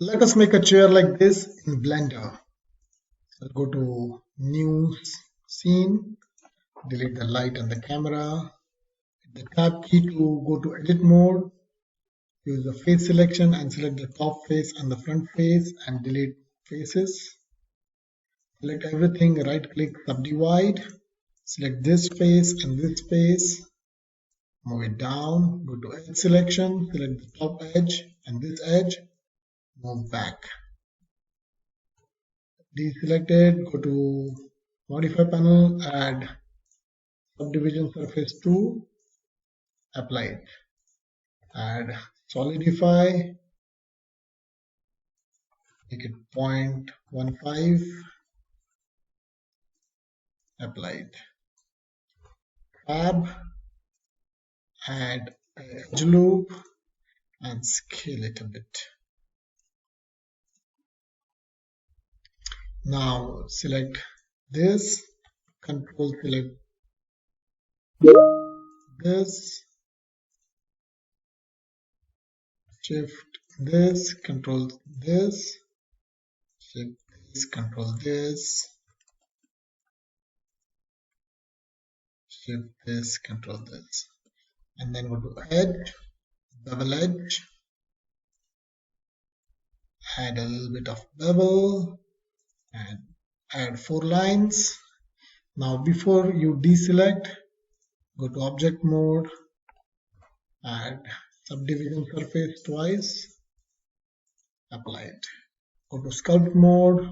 Let us make a chair like this in Blender. I'll go to new scene, delete the light and the camera, hit the tab key to go to edit mode, use the face selection and select the top face and the front face and delete faces. Select everything, right click, subdivide, select this face and this face, move it down, go to edge selection, select the top edge and this edge, move back. Deselected, go to modify panel, add subdivision surface 2, apply it. Add solidify, make it 0.15, apply it. Tab, add edge loop and scale it a bit. Now select this, control select this, shift this, control this, shift this, control this, shift this, control this, and then go to edge, bevel edge, add a little bit of bevel and add 4 lines. Now before you deselect, go to object mode, add subdivision surface twice, apply it. Go to sculpt mode,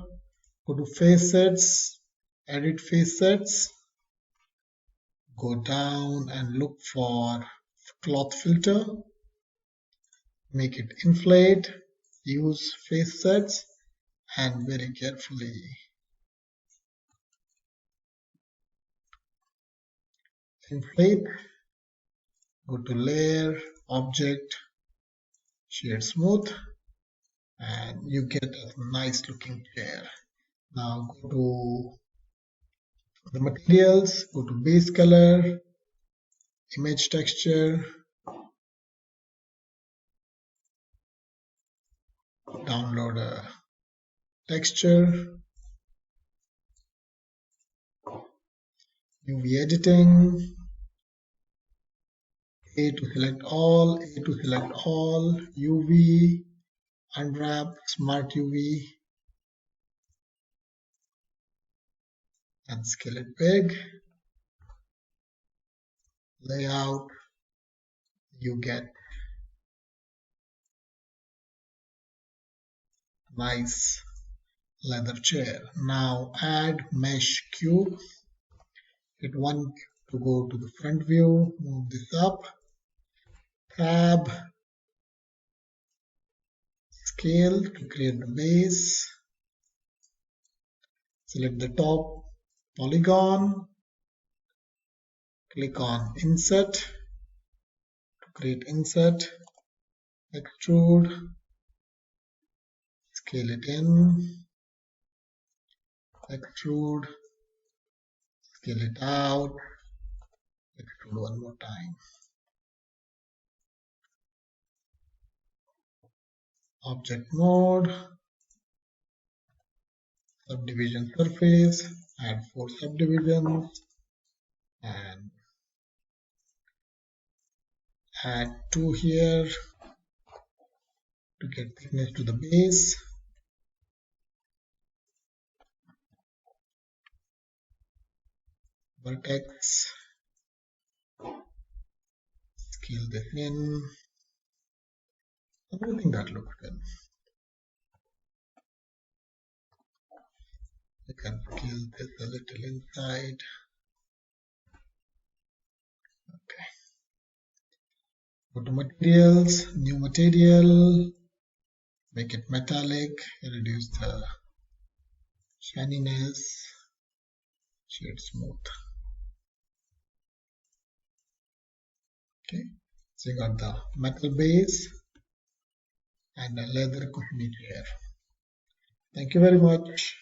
go to face sets, edit face sets, go down and look for cloth filter, make it inflate, use face sets and very carefully inflate, go to layer, object, shade smooth, and you get a nice looking chair. Now go to the materials, go to base color, image texture, download a texture, UV editing, A to select all, A to select all, UV, unwrap, smart UV, and scale it big. Layout, you get nice leather chair. Now add mesh cube. Hit 1 to go to the front view, move this up, tab, scale to create the base, select the top polygon, click on insert to create insert, extrude, scale it in, extrude, scale it out, extrude one more time. Object mode, subdivision surface, add 4 subdivisions and add 2 here to get thickness to the base. Vertex, scale this in. I think that looks good. You can scale this a little inside. Okay. Go to materials, new material, make it metallic, reduce the shininess, shade smooth. Okay, so you got the metal base and a leather cushiony chair. Thank you very much.